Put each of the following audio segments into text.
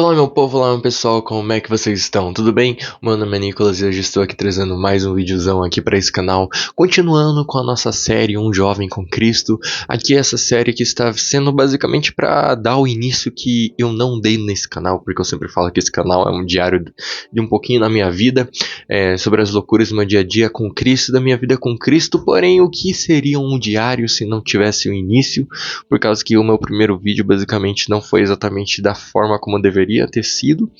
Olá meu povo, olá meu pessoal, como é que vocês estão? Tudo bem? Meu nome é Nicolas e hoje estou aqui trazendo mais um videozão aqui para esse canal, continuando com a nossa série Um Jovem com Cristo. Aqui essa série que está sendo basicamente para dar o início que eu não dei nesse canal, porque eu sempre falo que esse canal é um diário de um pouquinho da minha vida, sobre as loucuras do meu dia a dia com Cristo, da minha vida com Cristo. Porém, o que seria um diário se não tivesse o início? Por causa que o meu primeiro vídeo basicamente não foi exatamente da forma como deveria ter sido,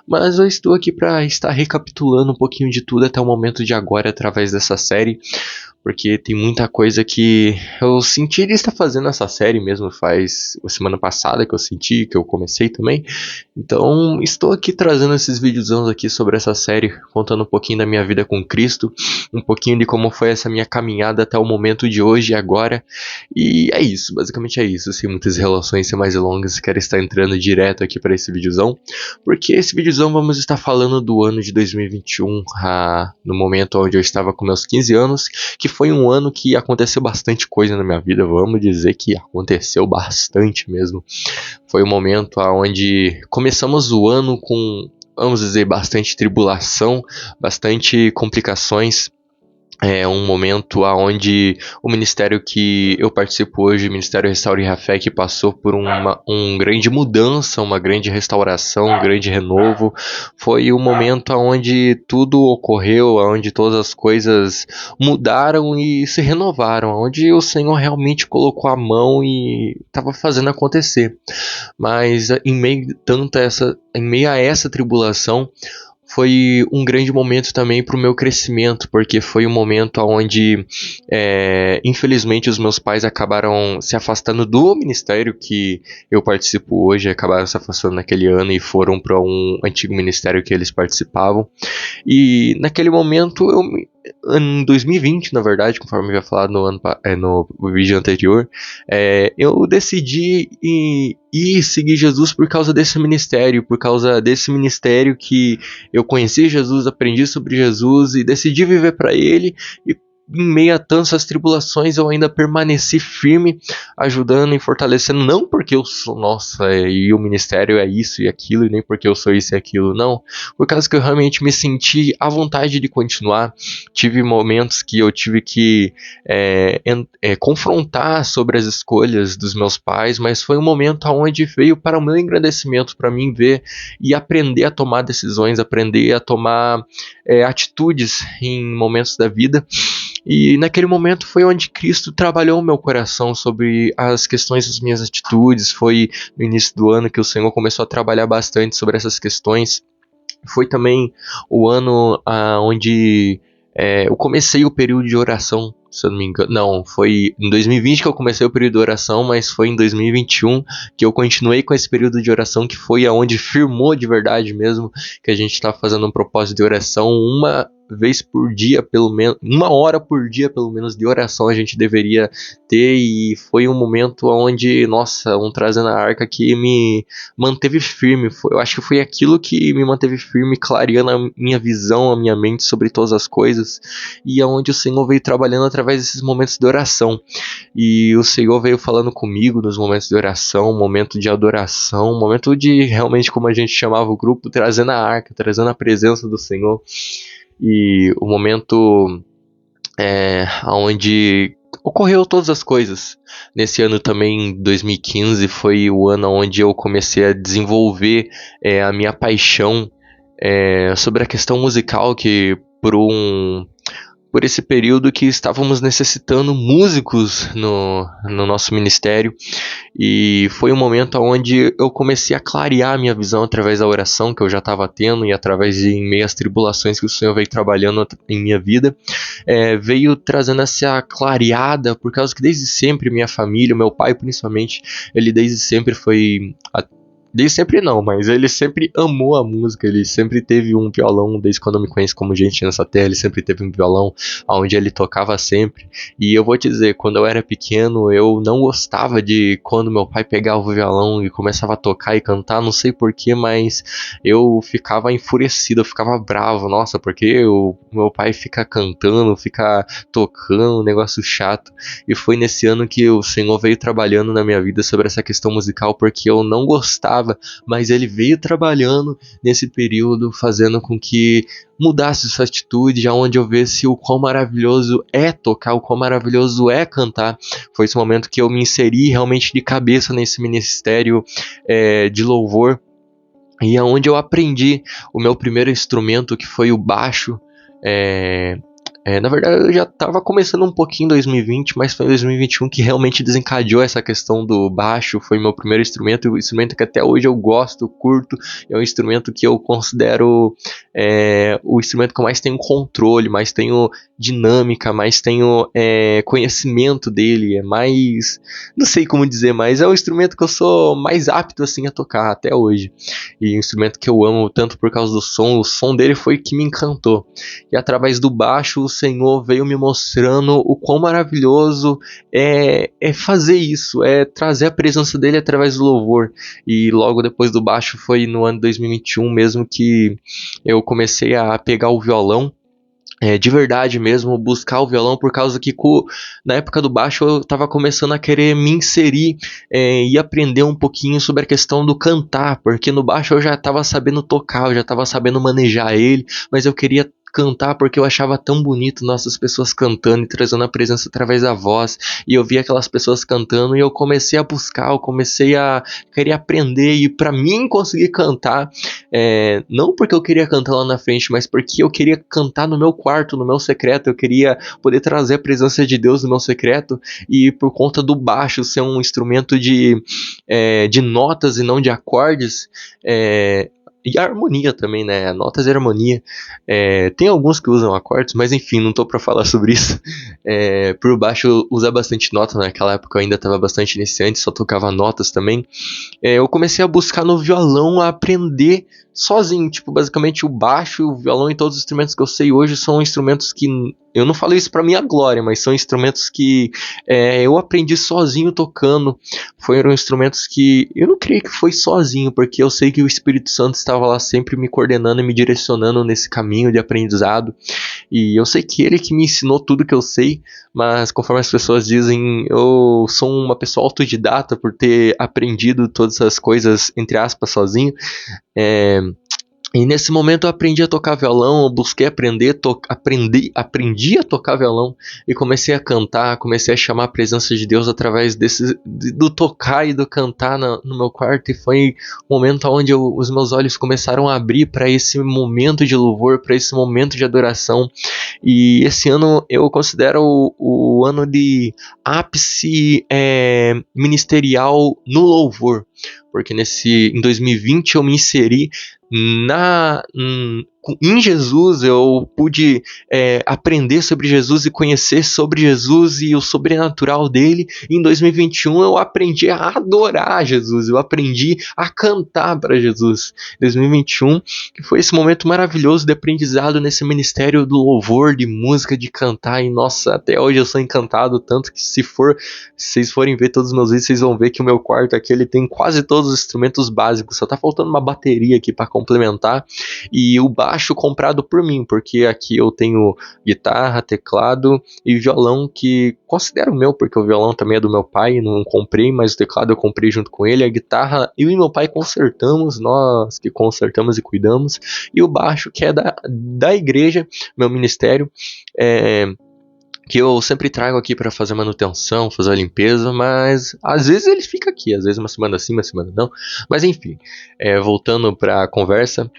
mas eu estou aqui para estar recapitulando um pouquinho de tudo até o momento de agora através dessa série, porque tem muita coisa que eu senti de estar fazendo essa série mesmo faz a semana passada que eu senti, que eu comecei também. Então estou aqui trazendo esses videozão aqui sobre essa série, contando um pouquinho da minha vida com Cristo, um pouquinho de como foi essa minha caminhada até o momento de hoje e agora. E é isso, basicamente é isso, sem muitas relações, sem mais delongas, quero estar entrando direto aqui para esse videozão, porque esse videozão vamos estar falando do ano de 2021, no momento onde eu estava com meus 15 anos, que foi um ano que aconteceu bastante coisa na minha vida, vamos dizer que aconteceu bastante mesmo. Foi um momento onde começamos o ano com, vamos dizer, bastante tribulação, bastante complicações. É um momento onde o ministério que eu participo hoje, o Ministério Restaure e Fé, que passou por uma grande mudança, uma grande restauração, um grande renovo. Foi um momento onde tudo ocorreu, onde todas as coisas mudaram e se renovaram, onde o Senhor realmente colocou a mão e estava fazendo acontecer. Mas em meio a essa tribulação, foi um grande momento também para o meu crescimento, porque foi um momento onde, infelizmente, os meus pais acabaram se afastando do ministério que eu participo hoje, acabaram se afastando naquele ano e foram para um antigo ministério que eles participavam. E naquele momento, em 2020, na verdade, conforme eu já falado no vídeo anterior, eu decidi ir seguir Jesus por causa desse ministério que eu conheci Jesus, aprendi sobre Jesus e decidi viver para Ele. E em meio a tantas tribulações eu ainda permaneci firme, ajudando e fortalecendo, não porque eu sou, e o ministério é isso e aquilo, e nem porque eu sou isso e aquilo, não, por causa que eu realmente me senti à vontade de continuar. Tive momentos que eu tive que confrontar sobre as escolhas dos meus pais, mas foi um momento onde veio para o meu engrandecimento, para mim ver e aprender a tomar decisões, aprender a tomar atitudes em momentos da vida. E naquele momento foi onde Cristo trabalhou o meu coração sobre as questões das minhas atitudes. Foi no início do ano que o Senhor começou a trabalhar bastante sobre essas questões. Foi também o ano onde eu comecei o período de oração, se eu não me engano. Não, foi em 2020 que eu comecei o período de oração, mas foi em 2021 que eu continuei com esse período de oração, que foi aonde firmou de verdade mesmo que a gente está fazendo um propósito de oração uma vez por dia, pelo menos 1 hora por dia, pelo menos, de oração a gente deveria ter. E foi um momento onde, trazendo a arca que me manteve firme. Eu acho que foi aquilo que me manteve firme, clareando a minha visão, a minha mente sobre todas as coisas, e aonde o Senhor veio trabalhando através desses momentos de oração. E o Senhor veio falando comigo nos momentos de oração, um momento de adoração, um momento de realmente, como a gente chamava o grupo, trazendo a arca, trazendo a presença do Senhor. E o momento onde ocorreu todas as coisas. Nesse ano também, 2015, foi o ano onde eu comecei a desenvolver a minha paixão sobre a questão musical, que por esse período que estávamos necessitando músicos no nosso ministério. E foi um momento onde eu comecei a clarear a minha visão através da oração que eu já estava tendo, e através de meias tribulações que o Senhor veio trabalhando em minha vida, veio trazendo essa clareada, por causa que desde sempre minha família, meu pai principalmente, ele desde sempre foi... Desde sempre não, mas ele sempre amou a música, ele sempre teve um violão, desde quando eu me conheço como gente nessa terra, ele sempre teve um violão onde ele tocava sempre. E eu vou te dizer, quando eu era pequeno, eu não gostava de quando meu pai pegava o violão e começava a tocar e cantar, não sei porquê, mas eu ficava enfurecido, eu ficava bravo, porque o meu pai fica cantando, fica tocando, um negócio chato. E foi nesse ano que o Senhor veio trabalhando na minha vida sobre essa questão musical, porque eu não gostava gostava, mas ele veio trabalhando nesse período, fazendo com que mudasse essa atitude, aonde eu visse o quão maravilhoso é tocar, o quão maravilhoso é cantar. Foi esse momento que eu me inseri realmente de cabeça nesse ministério de louvor, e aonde eu aprendi o meu primeiro instrumento, que foi o baixo. Na verdade, eu já estava começando um pouquinho em 2020, mas foi em 2021 que realmente desencadeou essa questão do baixo. Foi meu primeiro instrumento, e o instrumento que até hoje eu gosto, curto. É um instrumento que eu considero o instrumento que eu mais tenho controle, mais tenho dinâmica, mais tenho conhecimento dele. É mais... não sei como dizer, mas é o instrumento que eu sou mais apto assim a tocar até hoje. E um instrumento que eu amo tanto por causa do som. O som dele foi que me encantou. E através do baixo, o Senhor veio me mostrando o quão maravilhoso é fazer isso, é trazer a presença dele através do louvor. E logo depois do baixo foi no ano 2021 mesmo que eu comecei a pegar o violão. De verdade mesmo, buscar o violão, por causa que na época do baixo eu estava começando a querer me inserir e aprender um pouquinho sobre a questão do cantar, porque no baixo eu já estava sabendo tocar, eu já estava sabendo manejar ele, mas eu queria cantar porque eu achava tão bonito nossas pessoas cantando e trazendo a presença através da voz, e eu via aquelas pessoas cantando e eu comecei a buscar, eu comecei a querer aprender, e para mim conseguir cantar, não porque eu queria cantar lá na frente, mas porque eu queria cantar no meu quarto, no meu secreto, eu queria poder trazer a presença de Deus no meu secreto, e por conta do baixo ser um instrumento de notas e não de acordes, e a harmonia também, né? Notas e harmonia. Tem alguns que usam acordes, mas enfim, não tô pra falar sobre isso. Por baixo usar bastante nota, naquela época eu ainda tava bastante iniciante, só tocava notas também. Eu comecei a buscar no violão, a aprender sozinho, tipo, basicamente o baixo, o violão e todos os instrumentos que eu sei hoje são instrumentos que, eu não falo isso pra minha glória, mas são instrumentos que eu aprendi sozinho tocando. Foram instrumentos que eu não creio que foi sozinho, porque eu sei que o Espírito Santo estava lá sempre me coordenando e me direcionando nesse caminho de aprendizado, e eu sei que ele que me ensinou tudo que eu sei, mas conforme as pessoas dizem, eu sou uma pessoa autodidata por ter aprendido todas essas coisas, entre aspas, sozinho. E nesse momento eu aprendi a tocar violão, eu busquei aprendi a tocar violão e comecei a cantar, comecei a chamar a presença de Deus através do tocar e do cantar no meu quarto, e foi um momento onde os meus olhos começaram a abrir para esse momento de louvor, para esse momento de adoração. E esse ano eu considero o ano de ápice ministerial no louvor, porque em 2020 eu me inseri em Jesus, eu pude aprender sobre Jesus e conhecer sobre Jesus e o sobrenatural dele. E em 2021 eu aprendi a adorar Jesus, eu aprendi a cantar para Jesus. 2021 que foi esse momento maravilhoso de aprendizado nesse ministério do louvor, de música, de cantar. E nossa, até hoje eu sou encantado, tanto que se vocês forem ver todos os meus vídeos, vocês vão ver que o meu quarto aqui ele tem quase todos os instrumentos básicos, só tá faltando uma bateria aqui para complementar, e o baixo comprado por mim, porque aqui eu tenho guitarra, teclado e violão, que considero meu, porque o violão também é do meu pai, não comprei, mas o teclado eu comprei junto com ele, a guitarra eu e meu pai consertamos, nós que consertamos e cuidamos, e o baixo que é da igreja, meu ministério, que eu sempre trago aqui para fazer manutenção, fazer a limpeza, mas às vezes ele fica aqui, às vezes uma semana sim, uma semana não. Mas enfim, voltando para a conversa,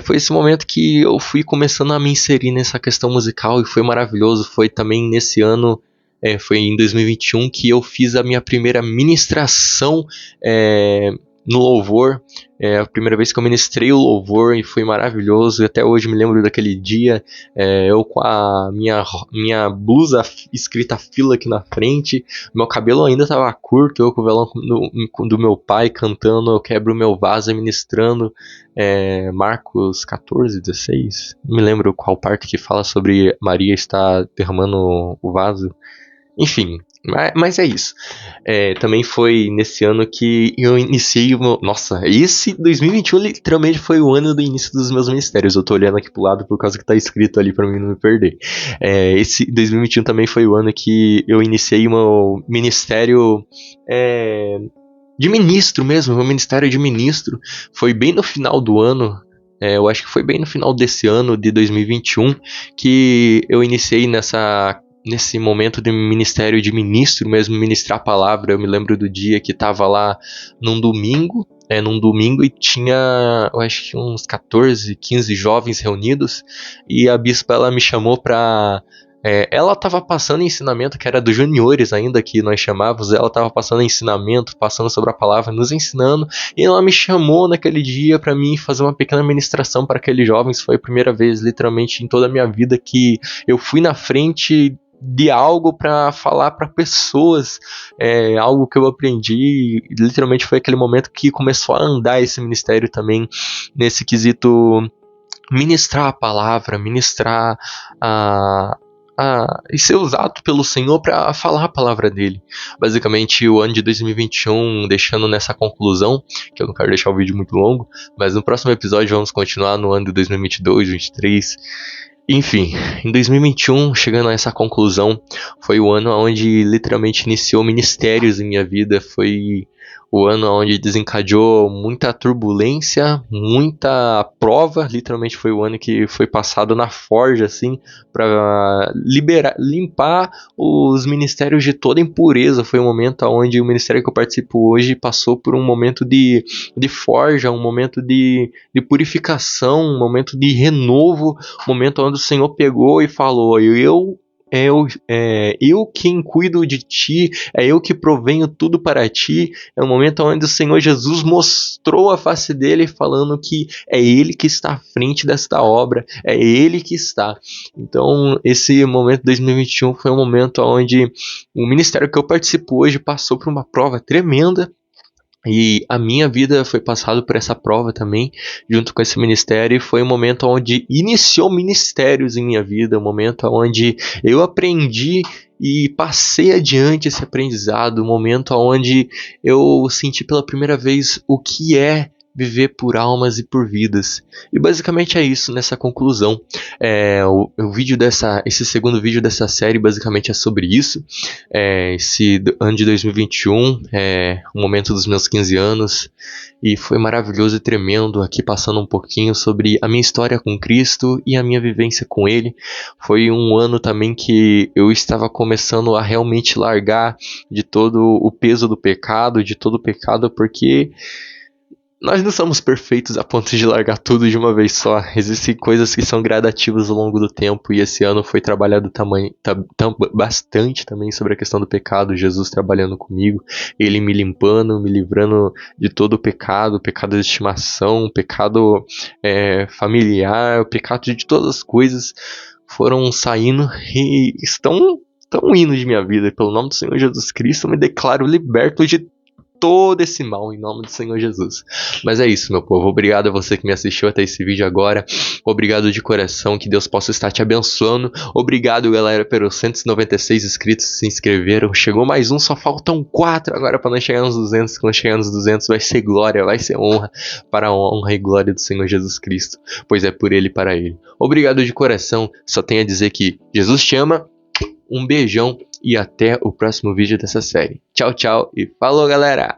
foi esse momento que eu fui começando a me inserir nessa questão musical, e foi maravilhoso. Foi também nesse ano, foi em 2021 que eu fiz a minha primeira ministração no louvor. A primeira vez que eu ministrei o louvor, e foi maravilhoso, e até hoje me lembro daquele dia, eu com a minha blusa escrita fila aqui na frente, meu cabelo ainda estava curto, eu com o violão do meu pai cantando, eu quebro o meu vaso ministrando, Marcos 14, 16, não me lembro qual parte que fala sobre Maria estar derramando o vaso, enfim. Mas é isso. Também foi nesse ano que eu iniciei Nossa, esse 2021 literalmente foi o ano do início dos meus ministérios. Eu tô olhando aqui pro lado por causa que tá escrito ali pra mim não me perder. Esse 2021 também foi o ano que eu iniciei o meu ministério de ministro mesmo, meu ministério de ministro. Foi bem no final do ano, eu acho que foi bem no final desse ano de 2021 que eu iniciei nesse momento de ministério de ministro mesmo, ministrar a palavra. Eu me lembro do dia que estava lá num domingo, e tinha, eu acho que uns 14, 15 jovens reunidos, e a bispa ela me chamou para ela estava passando ensinamento, que era dos juniores ainda, que nós chamávamos. Ela estava passando ensinamento, passando sobre a palavra, nos ensinando, e ela me chamou naquele dia para mim fazer uma pequena ministração para aqueles jovens. Foi a primeira vez, literalmente, em toda a minha vida que eu fui na frente de algo para falar para pessoas, algo que eu aprendi. Literalmente foi aquele momento que começou a andar esse ministério também, nesse quesito ministrar a palavra, ministrar e ser usado pelo Senhor para falar a palavra dele. Basicamente, o ano de 2021, deixando nessa conclusão, que eu não quero deixar o vídeo muito longo, mas no próximo episódio vamos continuar no ano de 2022, 2023. Enfim, em 2021, chegando a essa conclusão, foi o ano onde literalmente iniciou ministérios em minha vida. Foi o ano onde desencadeou muita turbulência, muita prova. Literalmente foi o ano que foi passado na forja, assim, para limpar os ministérios de toda impureza. Foi um momento onde o ministério que eu participo hoje passou por um momento de forja, um momento de purificação, um momento de renovo, um momento onde o Senhor pegou e falou: eu quem cuido de ti, é eu que provenho tudo para ti. É um momento onde o Senhor Jesus mostrou a face dele, falando que é ele que está à frente desta obra, é ele que está. Então esse momento de 2021 foi um momento onde o ministério que eu participo hoje passou por uma prova tremenda. E a minha vida foi passada por essa prova também, junto com esse ministério. E foi um momento onde iniciou ministérios em minha vida, um momento onde eu aprendi e passei adiante esse aprendizado, um momento onde eu senti pela primeira vez o que é viver por almas e por vidas. E basicamente é isso nessa conclusão. Esse segundo vídeo dessa série basicamente é sobre isso. Esse ano de 2021 é o momento dos meus 15 anos e foi maravilhoso e tremendo, aqui passando um pouquinho sobre a minha história com Cristo e a minha vivência com Ele. Foi um ano também que eu estava começando a realmente largar de todo o peso do pecado, porque nós não somos perfeitos a ponto de largar tudo de uma vez só. Existem coisas que são gradativas ao longo do tempo, e esse ano foi trabalhado bastante também sobre a questão do pecado. Jesus trabalhando comigo, Ele me limpando, me livrando de todo o pecado de estimação, pecado familiar, o pecado de todas as coisas foram saindo e estão indo de minha vida. Pelo nome do Senhor Jesus Cristo, eu me declaro liberto de todo esse mal, em nome do Senhor Jesus. Mas é isso, meu povo. Obrigado a você que me assistiu até esse vídeo agora. Obrigado de coração, que Deus possa estar te abençoando. Obrigado, galera, pelos 196 inscritos que se inscreveram. Chegou mais um, só faltam 4 agora para nós chegar nos 200. Quando chegar nos 200 vai ser glória, vai ser honra, para a honra e glória do Senhor Jesus Cristo, pois é por Ele e para Ele. Obrigado de coração. Só tenho a dizer que Jesus te ama. Um beijão e até o próximo vídeo dessa série. Tchau, tchau e falou, galera!